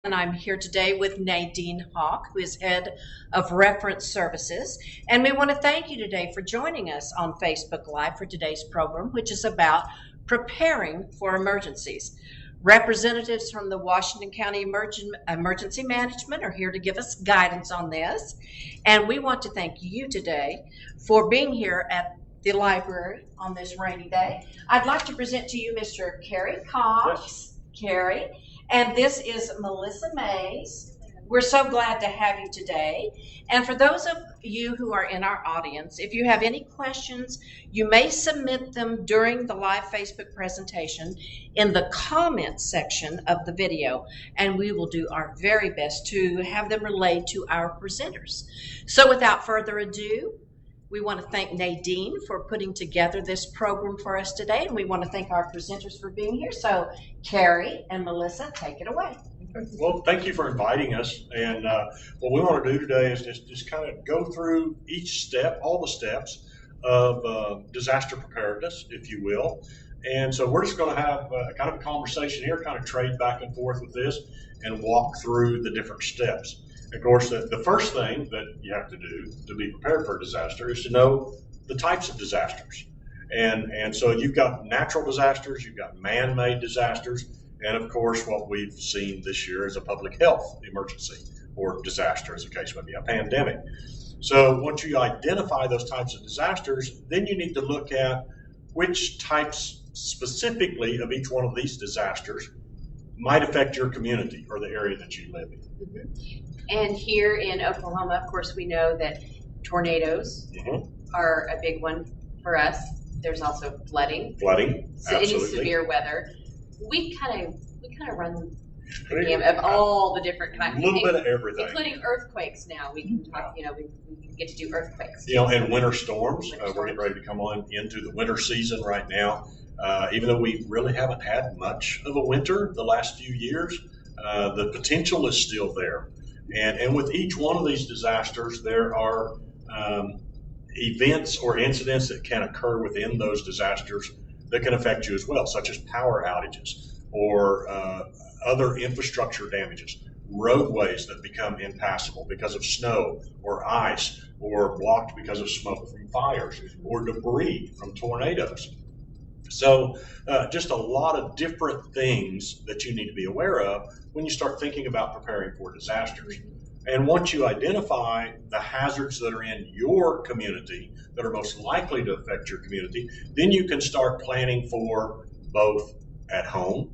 And I'm here today with Nadine Hawk, who is head of reference services. And we want to thank you today for joining us on Facebook Live for today's program, which is about preparing for emergencies. Representatives from the Washington County Emergency Management are here to give us guidance on this. And we want to thank you today for being here at the library on this rainy day. I'd like to present to you Mr. Kerry Cox. Yes. Kerry. And this is Melissa Mays. We're so glad to have you today. And for those of you who are in our audience, if you have any questions, you may submit them during the live Facebook presentation in the comments section of the video, and we will do our very best to have them relayed to our presenters. So without further ado, we want to thank Nadine for putting together this program for us today, and we want to thank our presenters for being here. So, Kerry and Melissa, take it away. Well, thank you for inviting us. And what we want to do today is just kind of go through each step, all the steps of disaster preparedness, if you will. And so we're just going to have kind of a conversation here, kind of trade back and forth with this and walk through the different steps. Of course, the first thing that you have to do to be prepared for a disaster is to know the types of disasters. And so you've got natural disasters, you've got man-made disasters, and of course what we've seen this year is a public health emergency or disaster, as the case may be, a pandemic. So once you identify those types of disasters, then you need to look at which types specifically of each one of these disasters might affect your community or the area that you live in. Mm-hmm. And here in Oklahoma, of course, we know that tornadoes are a big one for us. There's also flooding. So Absolutely. any severe weather. We kind of run the gamut of all the different kinds. A little bit of everything. Including earthquakes now. We can talk, we get to do earthquakes. And winter storms. We're getting ready to come on into the winter season right now. Even though we really haven't had much of a winter the last few years, the potential is still there. And with each one of these disasters, there are events or incidents that can occur within those disasters that can affect you as well, such as power outages or other infrastructure damages, roadways that become impassable because of snow or ice, or blocked because of smoke from fires, or debris from tornadoes. So just a lot of different things that you need to be aware of when you start thinking about preparing for disasters. And once you identify the hazards that are in your community that are most likely to affect your community, then you can start planning for both at home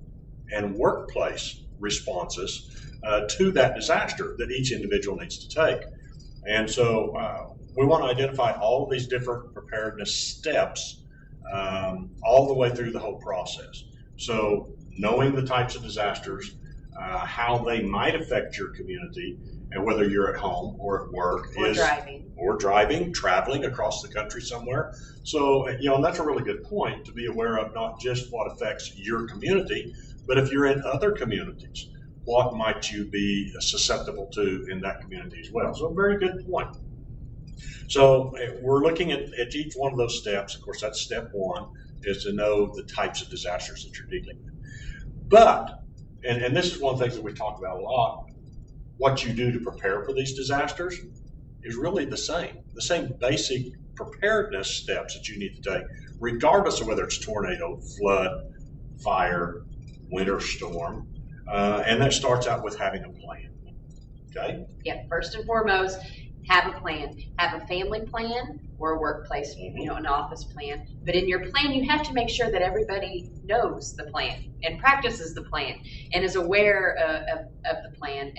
and workplace responses to that disaster that each individual needs to take. And so we want to identify all of these different preparedness steps all the way through the whole process. So knowing the types of disasters, how they might affect your community, and whether you're at home or at work, or driving, traveling across the country somewhere. So, and that's a really good point to be aware of, not just what affects your community, but if you're in other communities, what might you be susceptible to in that community as well. So a very good point. So we're looking at each one of those steps. Of course, that's step one, is to know the types of disasters that you're dealing with. But, and this is one of the things that we talk about a lot, what you do to prepare for these disasters is really the same basic preparedness steps that you need to take, regardless of whether it's tornado, flood, fire, winter storm. And that starts out with having a plan. Okay? Yeah, first and foremost, have a plan. Have a family plan or a workplace, an office plan. But in your plan, you have to make sure that everybody knows the plan and practices the plan and is aware of the plan.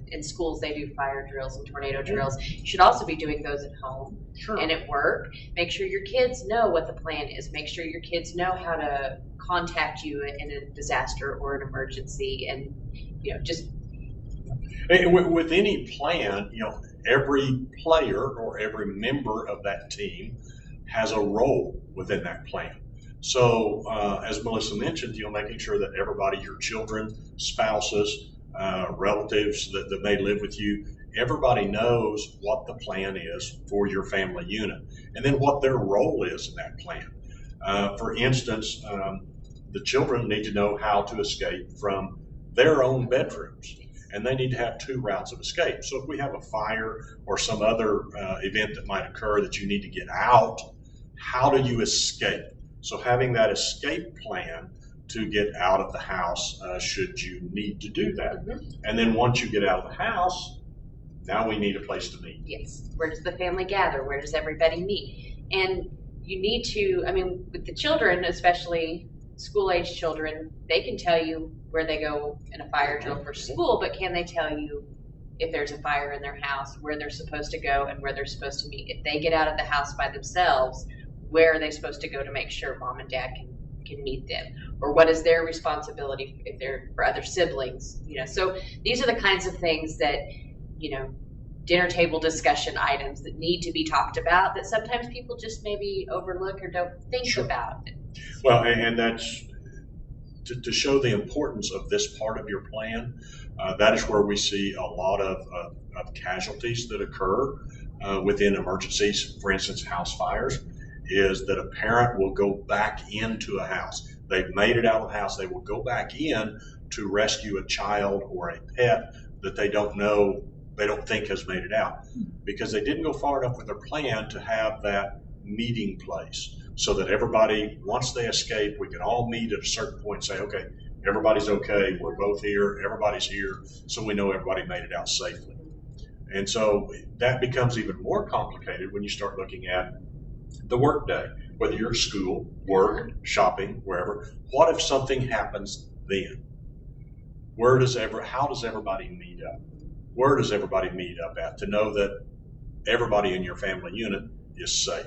In schools, they do fire drills and tornado drills. You should also be doing those at home and at work. Make sure your kids know what the plan is. Make sure your kids know how to contact you in a disaster or an emergency. And, just... And with any plan, every player or every member of that team has a role within that plan. So as Melissa mentioned, making sure that everybody, your children, spouses, relatives that may live with you, everybody knows what the plan is for your family unit, and then what their role is in that plan. For instance, the children need to know how to escape from their own bedrooms. and they need to have 2 routes of escape. So if we have a fire or some other event that might occur that you need to get out, how do you escape? So having that escape plan to get out of the house should you need to do that. And then once you get out of the house, now we need a place to meet. Yes. Where does the family gather? Where does everybody meet? And you need to, I mean, with the children, especially school-age children, they can tell you where they go in a fire drill for school, but can they tell you if there's a fire in their house, where they're supposed to go and where they're supposed to meet? If they get out of the house by themselves, where are they supposed to go to make sure mom and dad can meet them? Or what is their responsibility if they're for other siblings? So these are the kinds of things that, dinner table discussion items that need to be talked about that sometimes people just maybe overlook or don't think about. Well, and that's to show the importance of this part of your plan. That is where we see a lot of casualties that occur within emergencies, for instance, house fires, is that a parent will go back into a house. They've made it out of the house. They will go back in to rescue a child or a pet that they don't know, they don't think has made it out, because they didn't go far enough with their plan to have that meeting place so that everybody, once they escape, we can all meet at a certain point and say, okay, everybody's okay, we're both here, everybody's here, so we know everybody made it out safely. And so that becomes even more complicated when you start looking at the work day, whether you're at school, work, shopping, wherever. What if something happens then? How does everybody meet up? Where does everybody meet up at to know that everybody in your family unit is safe?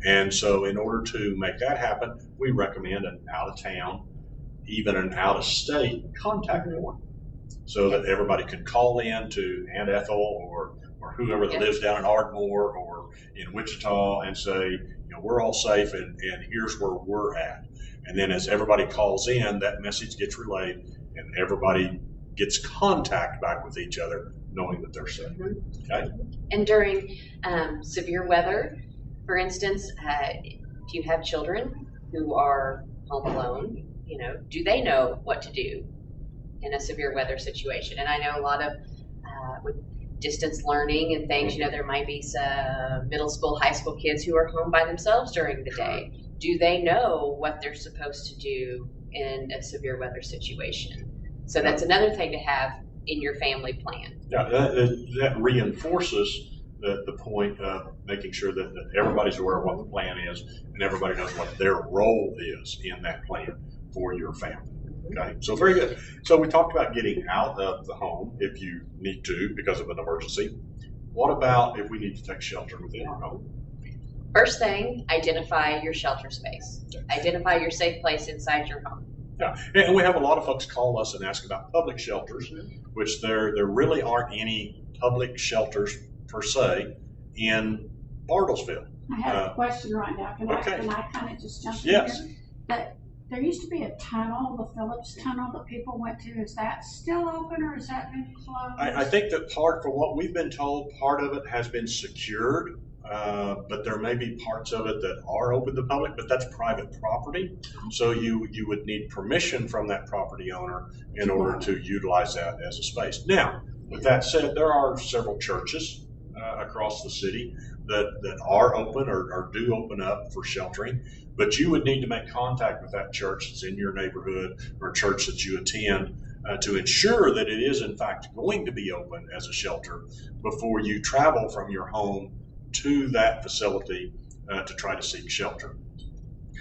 And so in order to make that happen, we recommend an out-of-town, even an out-of-state contact point so that everybody could call in to Aunt Ethel or whoever that lives down in Ardmore or in Wichita and say, we're all safe and here's where we're at. And then as everybody calls in, that message gets relayed and everybody gets contact back with each other, knowing that they're safe. Okay. And during severe weather, for instance, if you have children who are home alone, do they know what to do in a severe weather situation? And I know a lot of with distance learning and things, there might be some middle school, high school kids who are home by themselves during the day. Do they know what they're supposed to do in a severe weather situation? So that's another thing to have in your family plan. Yeah, that reinforces the point of making sure that everybody's aware of what the plan is and everybody knows what their role is in that plan for your family. Okay, so very good. So we talked about getting out of the home if you need to because of an emergency. What about if we need to take shelter within our home? First thing, identify your shelter space. Identify your safe place inside your home. Yeah, and we have a lot of folks call us and ask about public shelters, which there really aren't any public shelters per se in Bartlesville. I have a question right now. Can I kind of just jump in here? But there used to be a tunnel, the Phillips Tunnel that people went to. Is that still open or has that been closed? I think that from what we've been told, part of it has been secured. But there may be parts of it that are open to the public, but that's private property. So you would need permission from that property owner in order to utilize that as a space. Now, with that said, there are several churches across the city that are open or do open up for sheltering, but you would need to make contact with that church that's in your neighborhood or church that you attend to ensure that it is in fact going to be open as a shelter before you travel from your home to that facility to try to seek shelter.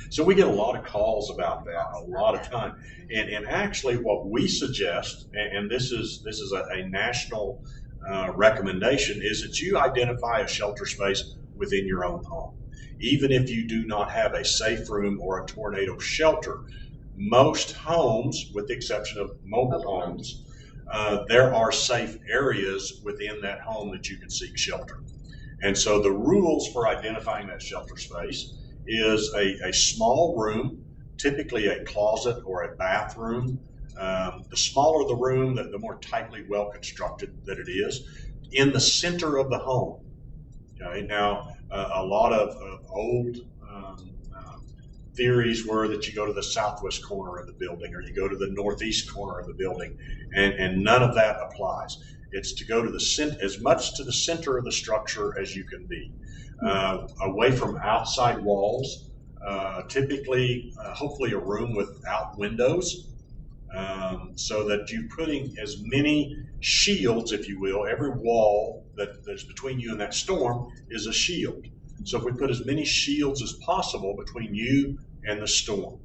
So we get a lot of calls about that a lot of time. And actually what we suggest, and this is a national recommendation, is that you identify a shelter space within your own home. Even if you do not have a safe room or a tornado shelter, most homes, with the exception of mobile homes, there are safe areas within that home that you can seek shelter. And so the rules for identifying that shelter space is a small room, typically a closet or a bathroom. The smaller the room, the more tightly well constructed that it is, in the center of the home. Okay, now a lot of old theories were that you go to the southwest corner of the building or you go to the northeast corner of the building, and none of that applies. It's to go to the as much to the center of the structure as you can be, away from outside walls, typically, hopefully a room without windows, so that you're putting as many shields, if you will. Every wall that's between you and that storm is a shield. So if we put as many shields as possible between you and the storm,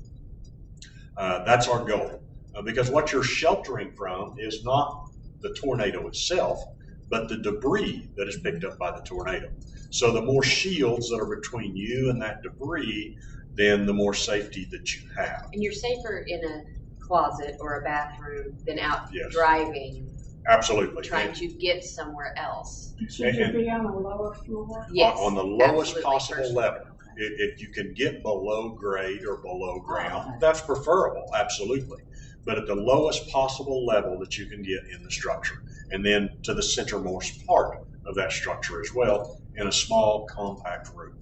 that's our goal. Because what you're sheltering from is not the tornado itself, but the debris that is picked up by the tornado. So the more shields that are between you and that debris, then the more safety that you have. And you're safer in a closet or a bathroom than out Yes. driving. Absolutely. Trying to get somewhere else. Should you be on a lower floor? Yes. On the lowest absolutely, possible first level. If you can get below grade or below ground, that's preferable, absolutely. But at the lowest possible level that you can get in the structure, and then to the centermost part of that structure as well, in a small, compact room.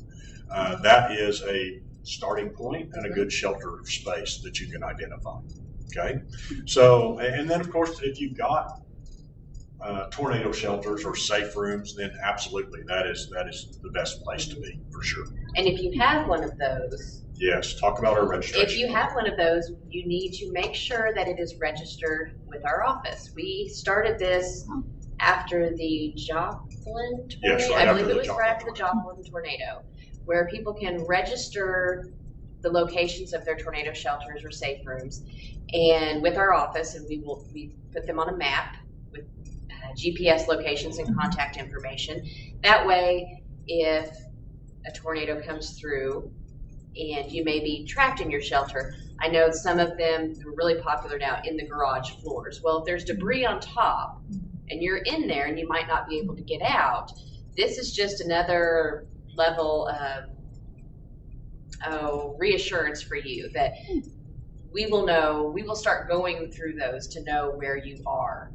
That is a starting point and a good shelter space that you can identify. Okay, so, and then of course, if you've got tornado shelters or safe rooms, then absolutely that is the best place to be, for sure. And if you have one of those, yes, talk about our registration. if you have one of those, you need to make sure that it is registered with our office. We started this after the Joplin tornado. Yes, right I after believe the it was Joplin right after the Joplin tornado, where people can register the locations of their tornado shelters or safe rooms, and with our office, and we put them on a map with GPS locations and contact information. That way, if a tornado comes through and you may be trapped in your shelter, I know some of them are really popular now in the garage floors. Well, if there's debris on top and you're in there and you might not be able to get out, this is just another level of reassurance for you that we will start going through those to know where you are.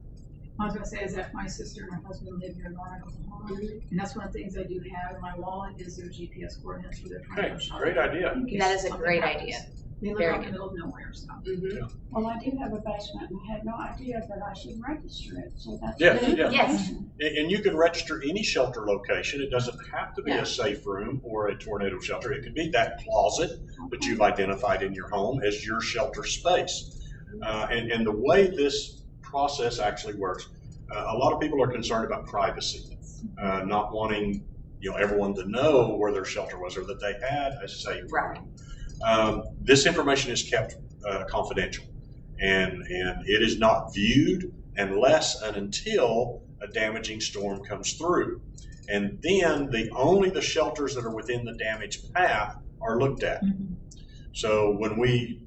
I was going to say is that my sister and her husband live near Norman, Oklahoma, and that's one of the things I do have in my wallet is their GPS coordinates for their tornado Okay, shelter. great idea. In case That is a something great happens. idea. They live Very out in the good. middle of nowhere, so. Mm-hmm. Well, I do have a basement and I had no idea that I should register it, so that's Yes, good yes. information. And you can register any shelter location. It doesn't have to be No. a safe room or a tornado shelter. It could be that closet that you've identified in your home as your shelter space. And the way this process actually works, a lot of people are concerned about privacy, not wanting everyone to know where their shelter was or that they had a safe room. This information is kept confidential, and it is not viewed unless and until a damaging storm comes through. And then only the shelters that are within the damaged path are looked at. Mhm. So when we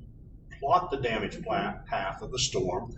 plot the damage path of the storm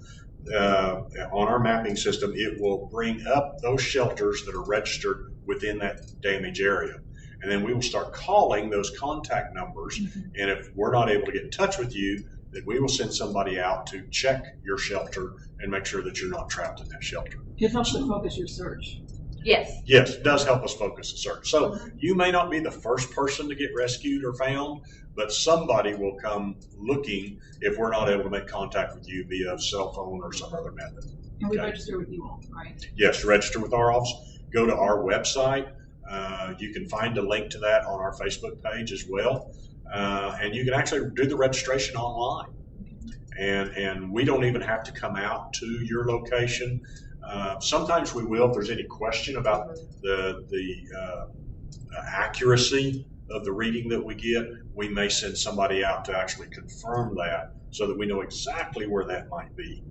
on our mapping system, it will bring up those shelters that are registered within that damage area. And then we will start calling those contact numbers. And if we're not able to get in touch with you, then we will send somebody out to check your shelter and make sure that you're not trapped in that shelter. It helps to focus your search. Yes. Yes, it does help us focus the search. So you may not be the first person to get rescued or found, but somebody will come looking if we're not able to make contact with you via cell phone or some other method. And we Okay. register with you all, right? Yes, register with our office. Go to our website. You can find a link to that on our Facebook page as well. And you can actually do the registration online. And we don't even have to come out to your location. Sometimes we will if there's any question about the accuracy of the reading that we get. We may send somebody out to actually confirm that so that we know exactly where that might be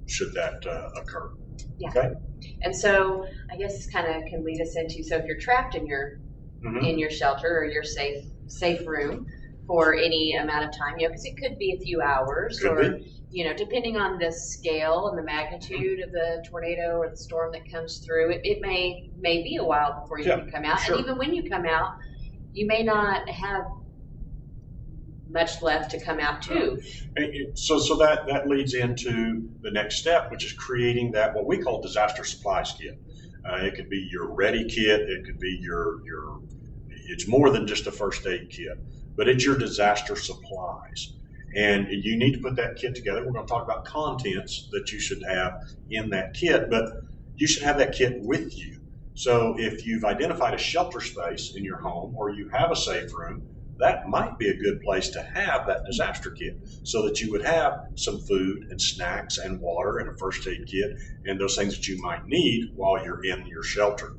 should that occur. Yeah. Okay. And so I guess this kind of can lead us into, so if you're trapped in your in your shelter or your safe room for any amount of time, because it could be a few hours Could or depending on the scale and the magnitude of the tornado or the storm that comes through, it may be a while before you can come out. Sure. And even when you come out, you may not have much left to come out to. So that leads into the next step, which is creating that what we call disaster supplies kit. It could be your ready kit. It could be it's more than just a first aid kit. but it's your disaster supplies. And you need to put that kit together. We're going to talk about contents that you should have in that kit, but you should have that kit with you. So if you've identified a shelter space in your home or you have a safe room, that might be a good place to have that disaster kit so that you would have some food and snacks and water and a first aid kit and those things that you might need while you're in your shelter.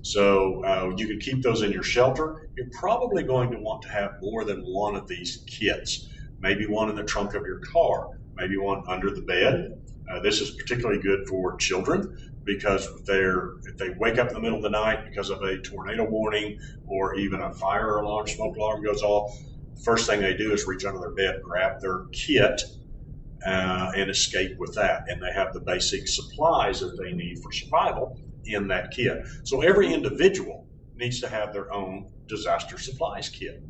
So you can keep those in your shelter. You're probably going to want to have more than one of these kits. Maybe one in the trunk of your car, maybe one under the bed. This is particularly good for children because if they wake up in the middle of the night because of a tornado warning or even a fire alarm, smoke alarm goes off, first thing they do is reach under their bed, grab their kit, and escape with that. And they have the basic supplies that they need for survival in that kit. So every individual needs to have their own disaster supplies kit.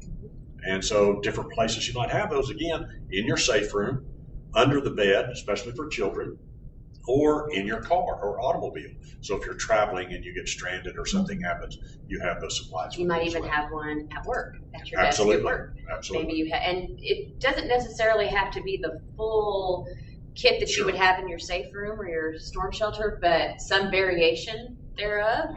And so different places you might have those, again, in your safe room, under the bed, especially for children, or in your car or automobile. So if you're traveling and you get stranded or something happens, you have those supplies. You might even have one at work, at your Absolutely. desk at work. Absolutely. Maybe you and it doesn't necessarily have to be the full kit that you would have in your safe room or your storm shelter, but some variation thereof.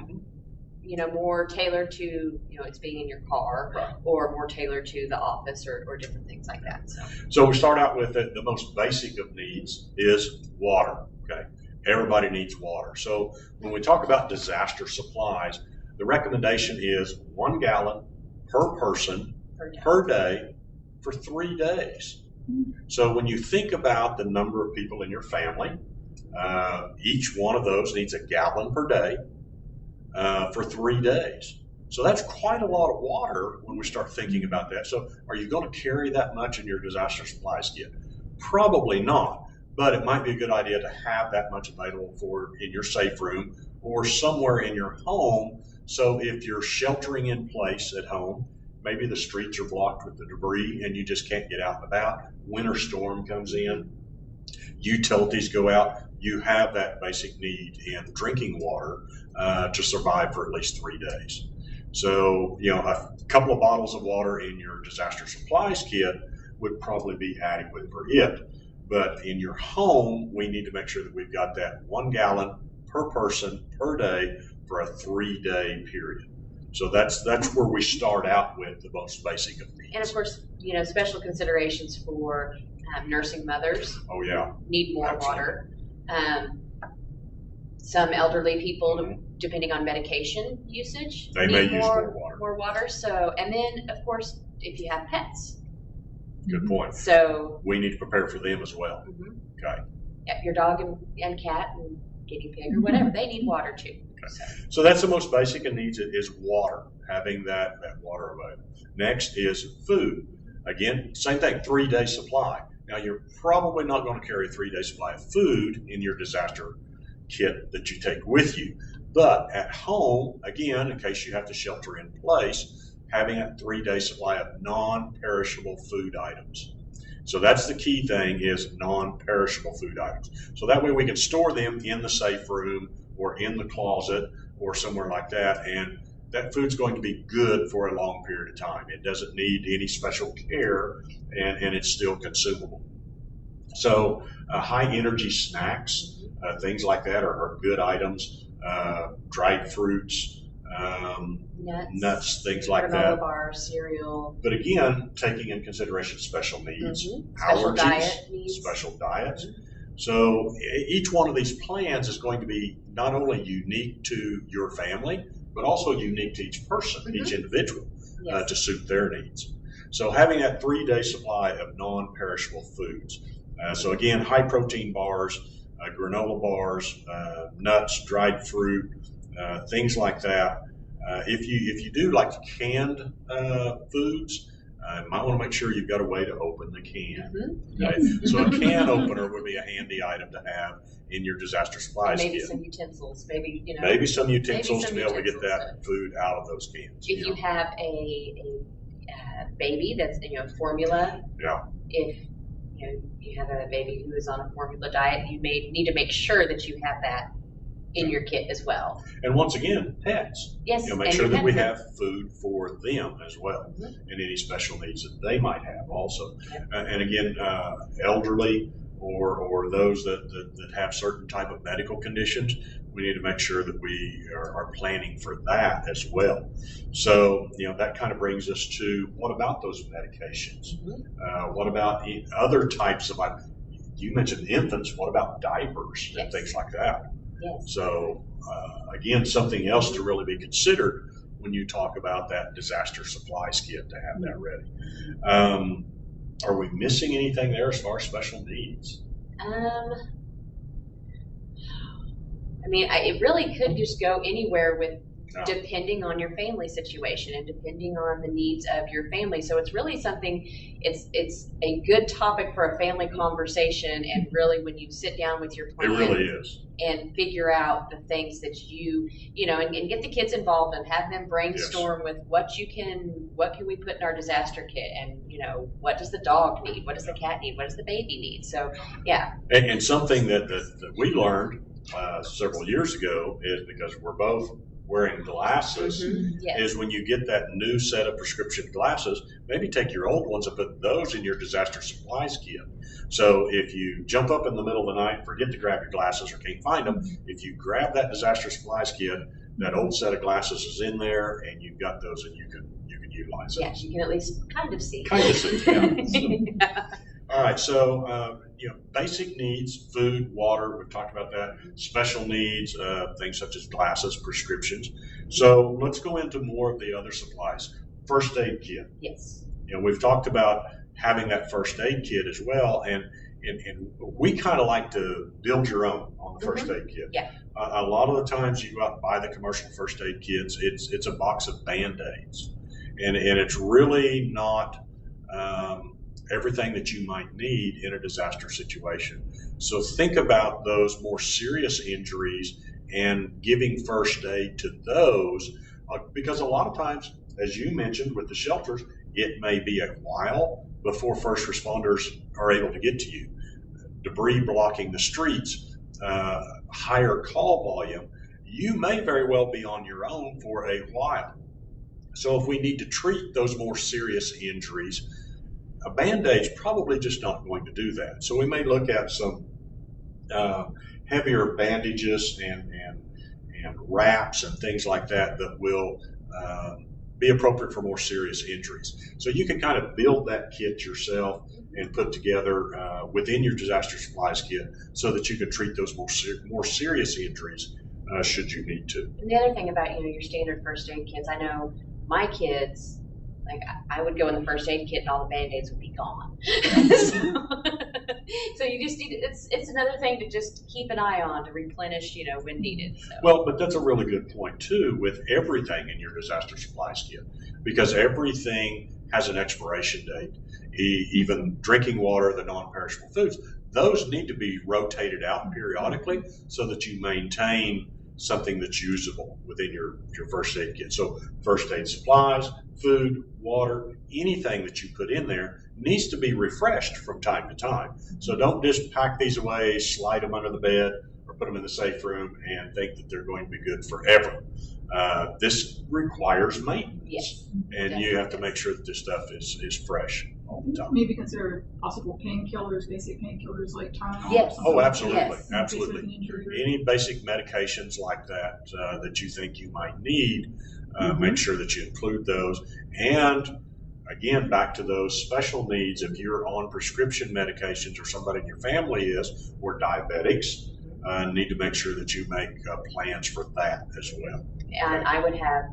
More tailored to, it's being in your car, right, or more tailored to the office or different things like that. So we start out with the most basic of needs is water, okay? Everybody needs water. So when we talk about disaster supplies, the recommendation is 1 gallon per person per day for 3 days. So when you think about the number of people in your family, each one of those needs a gallon per day. For 3 days. So that's quite a lot of water when we start thinking about that. So are you going to carry that much in your disaster supplies kit? Probably not, but it might be a good idea to have that much available in your safe room or somewhere in your home. So if you're sheltering in place at home, maybe the streets are blocked with the debris and you just can't get out and about, winter storm comes in, utilities go out, you have that basic need in drinking water to survive for at least 3 days. So, a couple of bottles of water in your disaster supplies kit would probably be adequate for it. But in your home, we need to make sure that we've got that 1 gallon per person per day for a 3-day period. So that's where we start out with the most basic of needs. And of course, special considerations for nursing mothers. Oh yeah, need more absolutely. Water. Some elderly people, depending on medication usage, they may use more water. So, and then of course, if you have pets. Good point. So we need to prepare for them as well. Okay. Your dog and cat and guinea pig or whatever, they need water too. Okay. So that's the most basic of needs is water, having that water available. Next is food. Again, same thing, 3-day supply. Now you're probably not going to carry a 3-day supply of food in your disaster kit that you take with you. But at home, again, in case you have to shelter in place, having a 3-day supply of non-perishable food items. So that's the key thing is non-perishable food items. So that way we can store them in the safe room or in the closet or somewhere like that. And that food's going to be good for a long period of time. It doesn't need any special care and it's still consumable. So high energy snacks, things like that are good items. Dried fruits, nuts, things like that. Granola bars, cereal. But again, taking in consideration special needs, allergies, special diets. So each one of these plans is going to be not only unique to your family, but also unique to each person, each individual, to suit their needs. So having that 3-day supply of non-perishable foods. So again, high protein bars, granola bars, nuts, dried fruit, things like that. If you do like canned foods, you might want to make sure you've got a way to open the can. Okay? So a can opener would be a handy item to have in your disaster supplies maybe kit. Some utensils, maybe some utensils to be able to get that food out of those cans. If you have a baby that's formula, if you have a baby who is on a formula diet, you may need to make sure that you have that in your kit as well. And once again, pets. Yes, Make and sure your that we pet have food for them as well, and any special needs that they might have also. And again, elderly or those that have certain type of medical conditions, we need to make sure that we are planning for that as well. So, that kind of brings us to, what about those medications? What about other types of, you mentioned infants, what about diapers and things like that? Yes. So, again, something else to really be considered when you talk about that disaster supplies kit, to have that ready. Are we missing anything there as far as special needs? It really could just go anywhere with depending on your family situation and depending on the needs of your family. So it's really something, it's a good topic for a family conversation, and really when you sit down with your plan. It really is. And figure out the things that and get the kids involved and have them brainstorm with what can we put in our disaster kit, and what does the dog need, what does the cat need, what does the baby need. So and something that we learned several years ago is, because we're both wearing glasses, is when you get that new set of prescription glasses, maybe take your old ones and put those in your disaster supplies kit. So if you jump up in the middle of the night, forget to grab your glasses or can't find them, if you grab that disaster supplies kit, that old set of glasses is in there, and you've got those, and you can utilize it. Yes, you can at least kind of see. Yeah. All right, so basic needs, food, water, we've talked about that. Special needs, things such as glasses, prescriptions. So let's go into more of the other supplies. First aid kit. Yes. We've talked about having that first aid kit as well, and we kind of like to build your own on the first aid kit. Yeah. A lot of the times you go out and buy the commercial first aid kits, it's a box of Band-Aids, and it's really not everything that you might need in a disaster situation. So think about those more serious injuries and giving first aid to those, because a lot of times, as you mentioned with the shelters, it may be a while before first responders are able to get to you. Debris blocking the streets, higher call volume, you may very well be on your own for a while. So if we need to treat those more serious injuries, a Band-Aid's probably just not going to do that. So we may look at some heavier bandages and wraps and things like that will be appropriate for more serious injuries. So you can kind of build that kit yourself and put together within your disaster supplies kit, so that you can treat those more serious injuries should you need to. And the other thing about your standard first aid kits, I know my kids, like I would go in the first aid kit and all the Band-Aids would be gone. So you just need, it's another thing to just keep an eye on, to replenish, when needed. So. Well, but that's a really good point too, with everything in your disaster supplies kit, because everything has an expiration date. Even drinking water, the non-perishable foods, those need to be rotated out periodically so that you maintain something that's usable within your first aid kit. So first aid supplies, food, water, anything that you put in there needs to be refreshed from time to time. So don't just pack these away, slide them under the bed, or put them in the safe room and think that they're going to be good forever. This requires maintenance. Yes, and definitely. You have to make sure that this stuff is fresh all the time. Maybe consider possible painkillers, basic painkillers like Tylenol. Yes. Oh, absolutely, Yes. absolutely. Any basic medications like that that you think you might need, make sure that you include those. And again, back to those special needs, if you're on prescription medications, or somebody in your family is, or diabetics, need to make sure that you make plans for that as well. And I would have,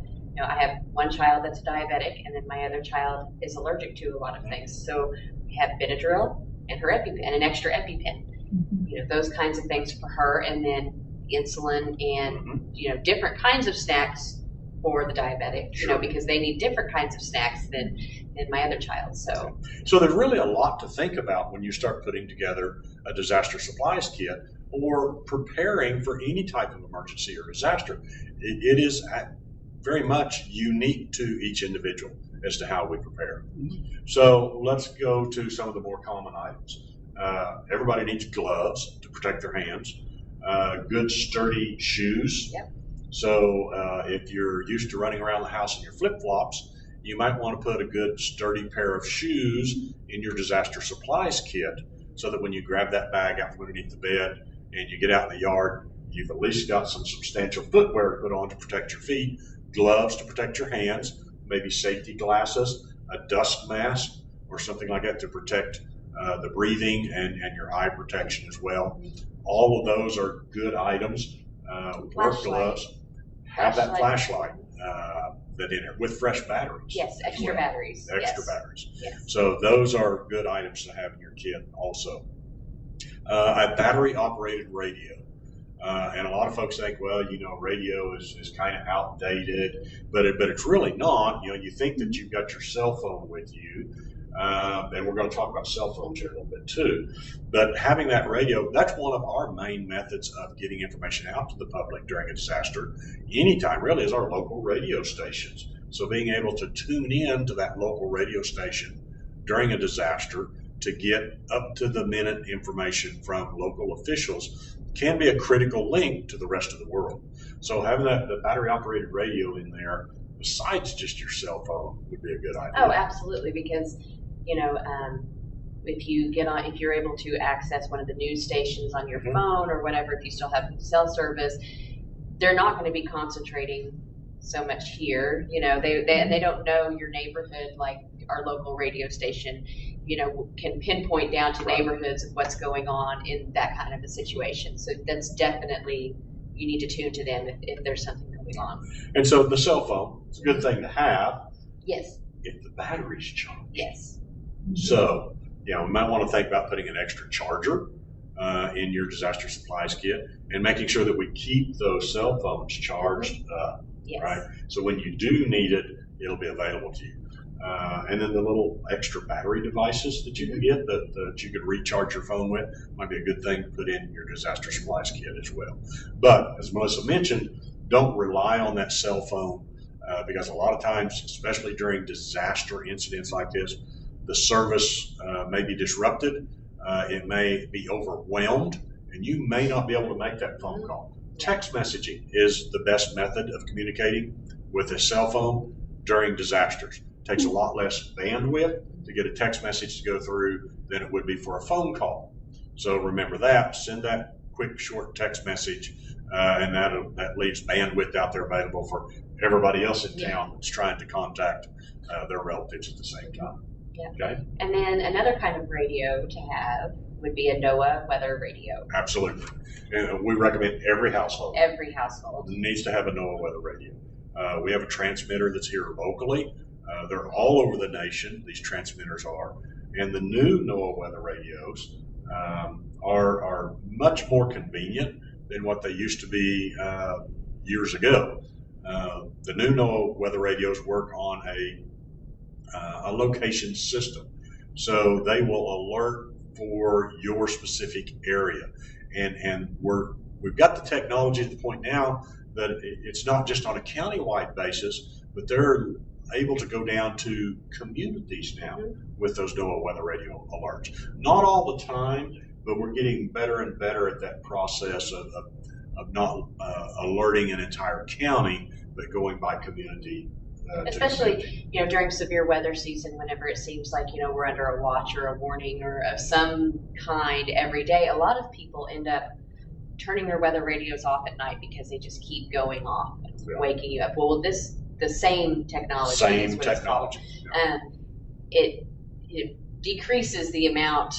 I have one child that's diabetic, and then my other child is allergic to a lot of things. So we have Benadryl and her EpiPen, and an extra EpiPen. Those kinds of things for her, and then insulin and different kinds of snacks for the diabetic. Sure. Because they need different kinds of snacks than my other child. So there's really a lot to think about when you start putting together a disaster supplies kit or preparing for any type of emergency or disaster. It is very much unique to each individual as to how we prepare. So let's go to some of the more common items. Everybody needs gloves to protect their hands. good sturdy shoes. Yep. So if you're used to running around the house in your flip-flops, you might want to put a good sturdy pair of shoes in your disaster supplies kit, so that when you grab that bag out from underneath the bed and you get out in the yard, you've at least got some substantial footwear to put on to protect your feet, gloves to protect your hands, maybe safety glasses, a dust mask, or something like that to protect the breathing and your eye protection as well. All of those are good items. Work gloves. Have that flashlight that in it with fresh batteries. Yes, extra batteries. Extra batteries. Yes. So those are good items to have in your kit also. A battery operated radio. And a lot of folks think, well, radio is kind of outdated, but it's really not. You think that you've got your cell phone with you, and we're going to talk about cell phones here a little bit too. But having that radio, that's one of our main methods of getting information out to the public during a disaster. Anytime, really, is our local radio stations. So being able to tune in to that local radio station during a disaster to get up-to-the-minute information from local officials can be a critical link to the rest of the world. So having the battery-operated radio in there, besides just your cell phone, would be a good idea. Oh, absolutely, because if you're able to access one of the news stations on your phone or whatever, if you still have cell service, they're not going to be concentrating so much here. They don't know your neighborhood like our local radio station. Can pinpoint down to neighborhoods of what's going on in that kind of a situation. So that's definitely, you need to tune to them if there's something going on. And so the cell phone, it's a good thing to have. Yes. If the battery's charged. Yes. So, we might want to think about putting an extra charger in your disaster supplies kit and making sure that we keep those cell phones charged up, yes. Right? So when you do need it, it'll be available to you. And then the little extra battery devices that you can get that you could recharge your phone with might be a good thing to put in your disaster supplies kit as well. But as Melissa mentioned, don't rely on that cell phone because a lot of times, especially during disaster incidents like this, the service may be disrupted. It may be overwhelmed, and you may not be able to make that phone call. Text messaging is the best method of communicating with a cell phone during disasters. Takes a lot less bandwidth to get a text message to go through than it would be for a phone call. So remember that. Send that quick, short text message, and that leaves bandwidth out there available for everybody else in town that's trying to contact their relatives at the same time. Yeah. Okay. And then another kind of radio to have would be a NOAA weather radio. Absolutely. And we recommend every household. Every household needs to have a NOAA weather radio. We have a transmitter that's here locally. They're all over the nation, these transmitters are. And the new NOAA weather radios are much more convenient than what they used to be years ago. The new NOAA weather radios work on a location system. So they will alert for your specific area. And we've got the technology at the point now that it's not just on a countywide basis, but they're able to go down to communities now with those NOAA weather radio alerts. Not all the time, but we're getting better and better at that process of not alerting an entire county, but going by community. Especially, during severe weather season, whenever it seems like, we're under a watch or a warning or of some kind every day, a lot of people end up turning their weather radios off at night because they just keep going off and waking you up. Well, the same technology. Yeah. It decreases the amount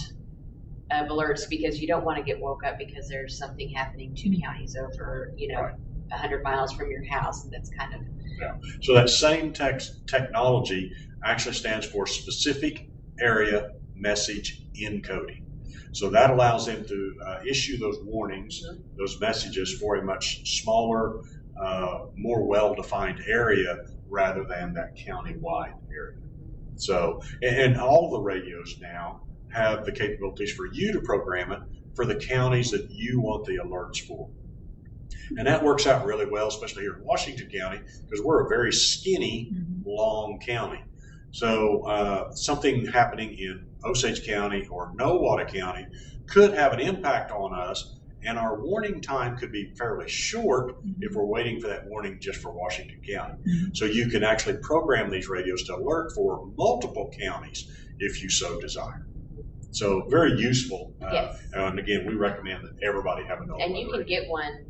of alerts because you don't want to get woke up because there's something happening 2 counties over, 100 miles from your house, and that's kind of. Yeah. So that same technology actually stands for Specific Area Message Encoding. So that allows them to issue those warnings, those messages for a much smaller, more well-defined area rather than that county-wide area. So, and all the radios now have the capabilities for you to program it for the counties that you want the alerts for. And that works out really well, especially here in Washington County, because we're a very skinny, long county. So something happening in Osage County or Nowata County could have an impact on us, And our warning time could be fairly short if we're waiting for that warning just for Washington County. So you can actually program these radios to alert for multiple counties if you so desire. So very useful. Yes. And again, we recommend that everybody have a no And weather you can radio. get one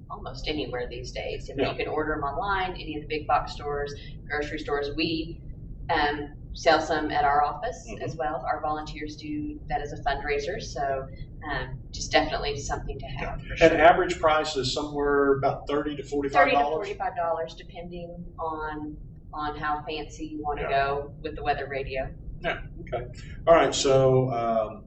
almost anywhere these days. I mean, Yeah. you can order them online, any of the big box stores, grocery stores. We sell some at our office as well. Our volunteers do that as a fundraiser. So just definitely something to have for sure. And average price is somewhere about $30 to $45. $30 to $45, depending on how fancy you want to go with the weather radio. Yeah. Okay. All right. So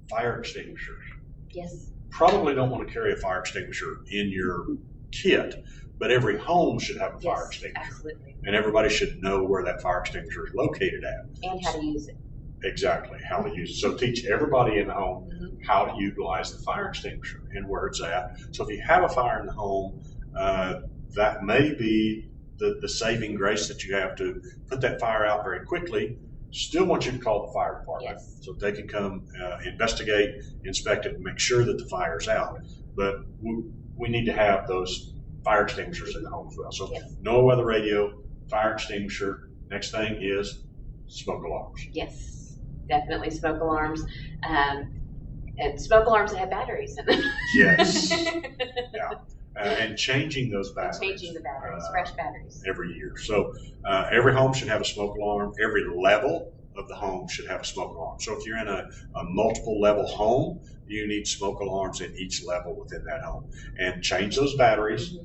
fire extinguishers. Yes. Probably don't want to carry a fire extinguisher in your kit, but every home should have a fire Yes, extinguisher. absolutely. And everybody should know where that fire extinguisher is located at. And how to use it. Exactly, how to use it. So teach everybody in the home how to utilize the fire extinguisher and where it's at. So if you have a fire in the home, that may be the saving grace that you have to put that fire out very quickly. Still want you to call the fire department so they can come investigate, inspect it, and make sure that the fire's out. But we need to have those fire extinguishers in the home as well. So no weather radio, fire extinguisher. Next thing is smoke alarms. Yes, definitely smoke alarms. And smoke alarms that have batteries in them. Yes. Yeah. And changing those batteries. Changing the batteries, fresh batteries. Every year. So every home should have a smoke alarm. Every level of the home should have a smoke alarm. So if you're in a multiple level home, you need smoke alarms at each level within that home. And change those batteries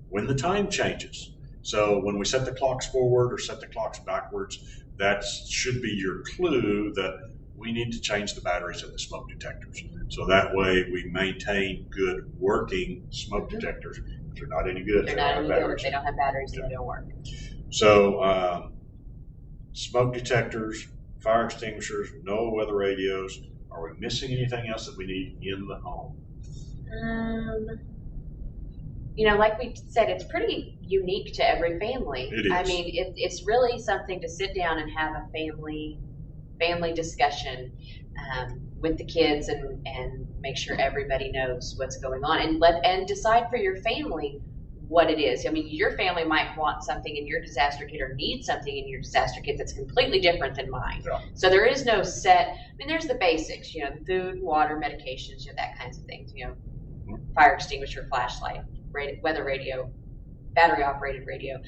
when the time changes. So when we set the clocks forward or set the clocks backwards, that should be your clue that we need to change the batteries in the smoke detectors. So that way we maintain good working smoke detectors. If they're not any good, They're not any good. If they don't have batteries, they don't work. So smoke detectors, fire extinguishers, no weather radios. Are we missing anything else that we need in the home? Like we said, it's pretty unique to every family. It is. I mean, it's really something to sit down and have a family discussion with the kids and make sure everybody knows what's going on and decide for your family what it is. I mean, your family might want something in your disaster kit or need something in your disaster kit that's completely different than mine. Yeah. So there is no set. I mean, there's the basics, food, water, medications, that kinds of things, fire extinguisher, flashlight, weather radio, battery operated radio.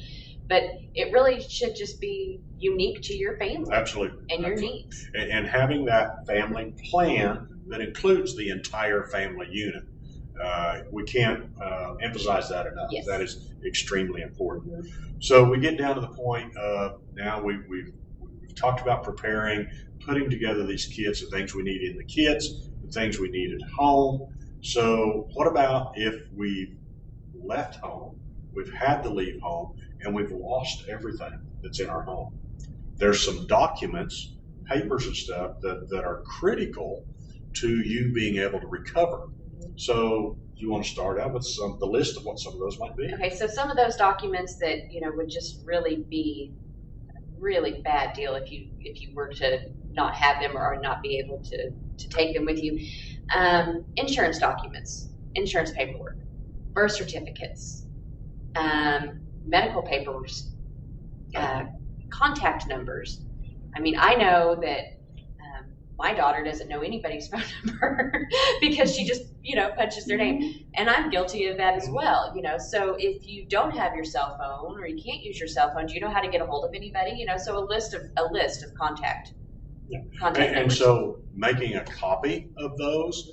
But it really should just be unique to your family. Absolutely. And your needs. And having that family plan that includes the entire family unit. We can't emphasize that enough. Yes. That is extremely important. So we get down to the point of now we've talked about preparing, putting together these kits, the things we need in the kits, the things we need at home. So what about if we've left home, we've had to leave home, and we've lost everything that's in our home? There's some documents, papers and stuff that are critical to you being able to recover. So you want to start out with the list of what some of those might be? Okay, so some of those documents that would just really be a really bad deal if you were to not have them or not be able to take them with you. Insurance documents, insurance paperwork, birth certificates, medical papers, contact numbers. I mean, I know that my daughter doesn't know anybody's phone number because she just, punches their name. And I'm guilty of that as well, So if you don't have your cell phone or you can't use your cell phone, do you know how to get a hold of anybody? So a list of contact And numbers. so making a copy of those,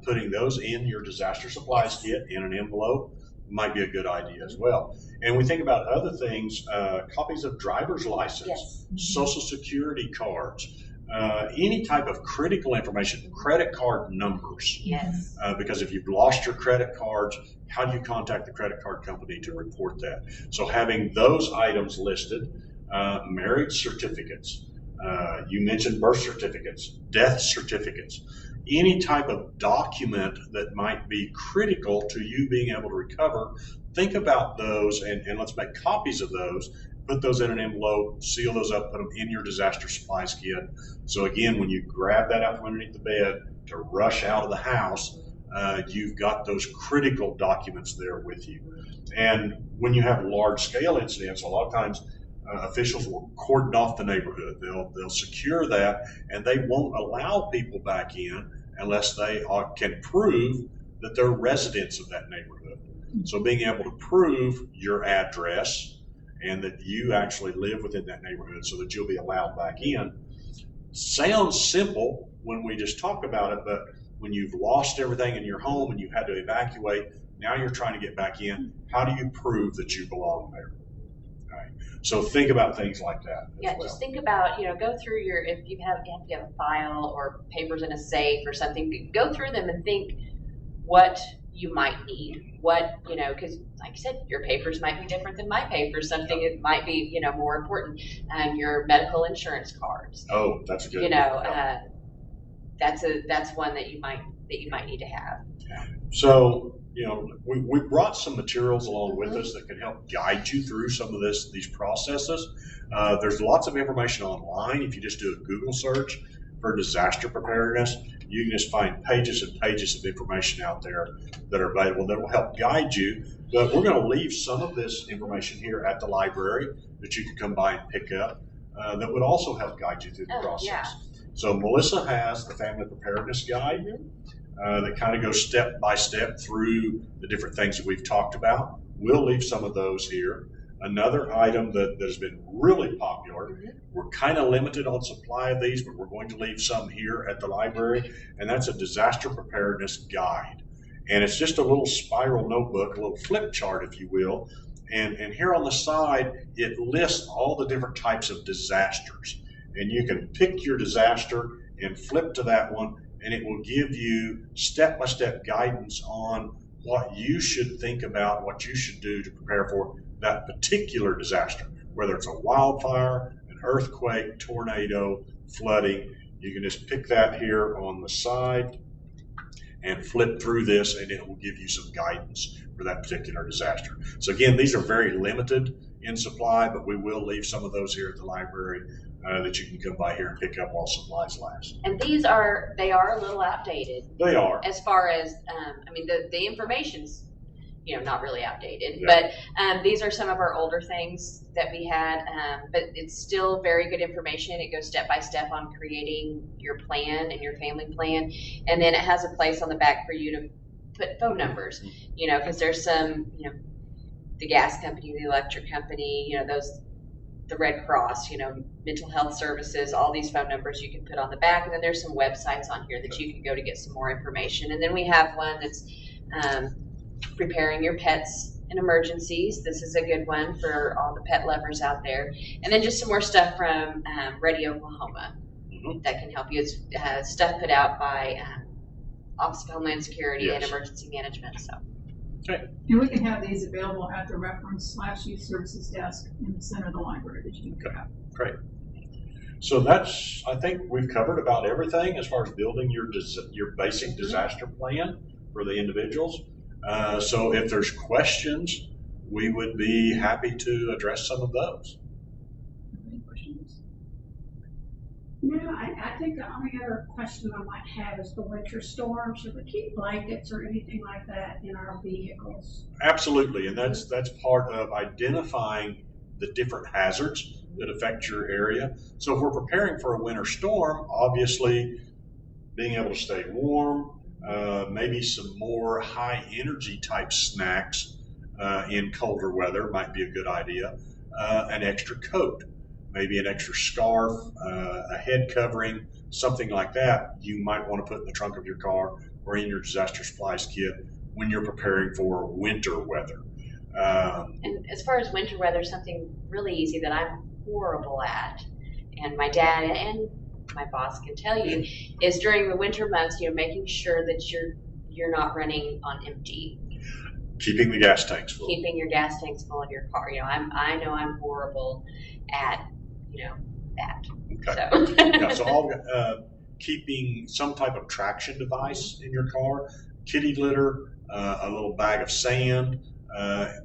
putting those in your disaster supplies kit in an envelope might be a good idea as well. And we think about other things, copies of driver's license, social security cards, any type of critical information, credit card numbers. Yes. Because if you've lost your credit cards, how do you contact the credit card company to report that? So having those items listed, marriage certificates, you mentioned birth certificates, death certificates, any type of document that might be critical to you being able to recover. Think about those and let's make copies of those. Put those in an envelope, seal those up, put them in your disaster supplies kit. So again, when you grab that out from underneath the bed, to rush out of the house, you've got those critical documents there with you. And when you have large scale incidents, a lot of times officials will cordon off the neighborhood. They'll secure that, and they won't allow people back in unless they can prove that they're residents of that neighborhood. So being able to prove your address and that you actually live within that neighborhood so that you'll be allowed back in sounds simple when we just talk about it, but when you've lost everything in your home and you've had to evacuate, now you're trying to get back in. How do you prove that you belong there? All right. So think about things like that. Yeah, just think about, go through if you have to have a file or papers in a safe or something, go through them and think what you might need, because like I said, your papers might be different than my papers. Something it might be, more important. Your medical insurance cards. Oh, that's a good. That's one that you might need to have. So, we brought some materials along with us that can help guide you through some of these processes. There's lots of information online. If you just do a Google search for disaster preparedness, you can just find pages and pages of information out there that are available that will help guide you. But we're going to leave some of this information here at the library that you can come by and pick up that would also help guide you through the process. Yeah. So Melissa has the Family Preparedness Guide that kind of goes step by step through the different things that we've talked about. We'll leave some of those here. Another item that has been really popular, we're kind of limited on supply of these, but we're going to leave some here at the library, and that's a disaster preparedness guide. And it's just a little spiral notebook, a little flip chart, if you will. And here on the side, it lists all the different types of disasters. And you can pick your disaster and flip to that one, and it will give you step-by-step guidance on what you should think about, what you should do to prepare for that particular disaster, whether it's a wildfire, an earthquake, tornado, flooding. You can just pick that here on the side and flip through this, and it will give you some guidance for that particular disaster. So again, these are very limited in supply, but we will leave some of those here at the library that you can come by here and pick up while supplies last. And they are a little outdated. They are. As far as, the information's, not really outdated, but these are some of our older things that we had, but it's still very good information. It goes step by step on creating your plan and your family plan. And then it has a place on the back for you to put phone numbers, because there's some, the gas company, the electric company, the Red Cross, mental health services, all these phone numbers you can put on the back. And then there's some websites on here that you can go to get some more information. And then we have one that's preparing your pets in emergencies. This is a good one for all the pet lovers out there. And then just some more stuff from Ready Oklahoma that can help you. It's stuff put out by Office of Homeland Security and Emergency Management. So. Okay. And we can have these available at the reference/youth services desk in the center of the library that you can pick up. Great. So I think we've covered about everything as far as building your basic disaster plan for the individuals. So if there's questions, we would be happy to address some of those. Any questions? No, I think the only other question I might have is the winter storm. Should we keep blankets or anything like that in our vehicles? Absolutely, and that's part of identifying the different hazards that affect your area. So if we're preparing for a winter storm, obviously being able to stay warm, maybe some more high energy type snacks in colder weather might be a good idea. An extra coat, maybe an extra scarf, a head covering, something like that you might want to put in the trunk of your car or in your disaster supplies kit when you're preparing for winter weather. And as far as winter weather, something really easy that I'm horrible at, and my dad and my boss can tell you, is during the winter months, making sure that you're not running on empty. Keeping the gas tanks full. Keeping your gas tanks full in your car. I know I'm horrible at that. Okay. So keeping some type of traction device in your car, kitty litter, a little bag of sand.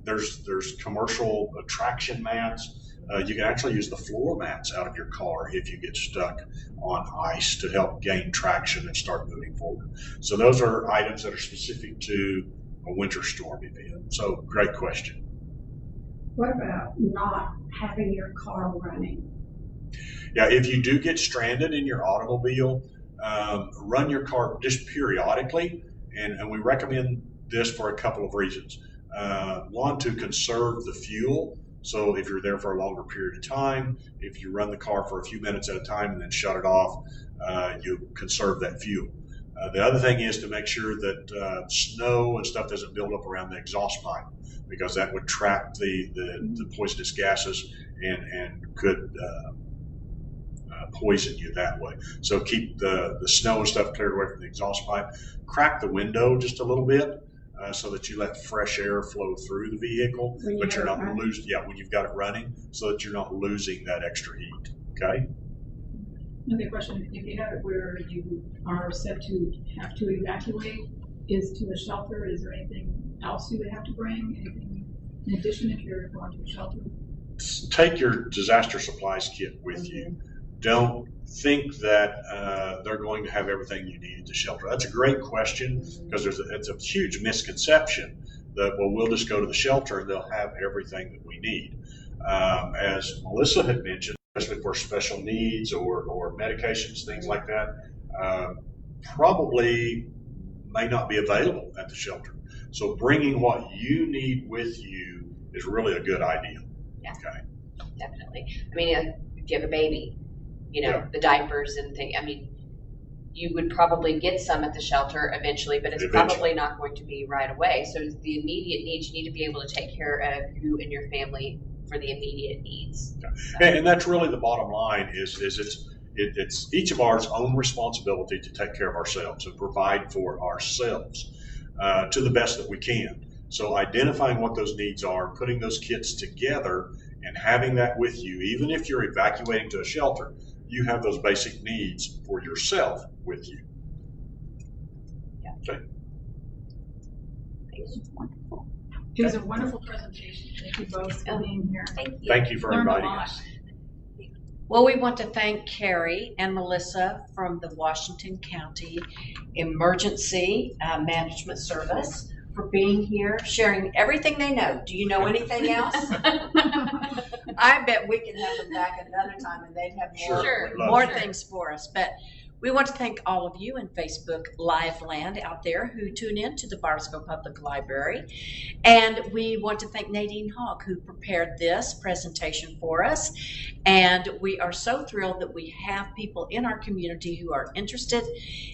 There's commercial traction mats You can actually use the floor mats out of your car if you get stuck on ice to help gain traction and start moving forward. So those are items that are specific to a winter storm event. So great question. What about not having your car running? Yeah, if you do get stranded in your automobile, run your car just periodically, and we recommend this for a couple of reasons. One, to conserve the fuel. So if you're there for a longer period of time, if you run the car for a few minutes at a time and then shut it off, you conserve that fuel. The other thing is to make sure that snow and stuff doesn't build up around the exhaust pipe, because that would trap the poisonous gases and could poison you that way. So keep the snow and stuff cleared away from the exhaust pipe. Crack the window just a little bit so that you let fresh air flow through the vehicle, but you're not losing. Yeah, when you've got it running, so that you're not losing that extra heat. Okay. Another question: if you have it where you are set to have to evacuate, is to a shelter? Is there anything else you would have to bring? Anything in addition if you're going to a shelter? Take your disaster supplies kit with you. Don't think that they're going to have everything you need at the shelter. That's a great question, because it's a huge misconception that, well, we'll just go to the shelter and they'll have everything that we need. As Melissa had mentioned, especially for special needs or medications, things like that, probably may not be available at the shelter. So bringing what you need with you is really a good idea. Yeah. Okay. Definitely. I mean, if you have a baby, the diapers and things. I mean, you would probably get some at the shelter eventually, but it's probably not going to be right away. So the immediate needs, you need to be able to take care of you and your family for the immediate needs. So. And that's really the bottom line is it's each of our own responsibility to take care of ourselves and provide for ourselves to the best that we can. So identifying what those needs are, putting those kits together and having that with you, even if you're evacuating to a shelter, you have those basic needs for yourself with you. Yeah. Okay. Wonderful. It was a wonderful presentation. Thank you both for being here. Thank you. Thank you for Learned a inviting lot. us. Well, we want to thank Carrie and Melissa from the Washington County Emergency Management Service for being here, sharing everything they know. Do you know anything else? I bet we can have them back another time and they'd have more things for us. But we want to thank all of you in Facebook Live Land out there who tune in to the Bartlesville Public Library. And we want to thank Nadine Hogg, who prepared this presentation for us. And we are so thrilled that we have people in our community who are interested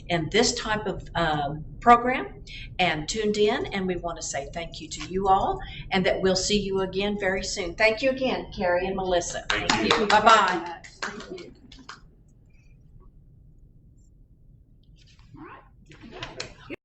in this type of program and tuned in. And we want to say thank you to you all, and that we'll see you again very soon. Thank you again, Carrie and Melissa. Thank you. Bye-bye. Thank you.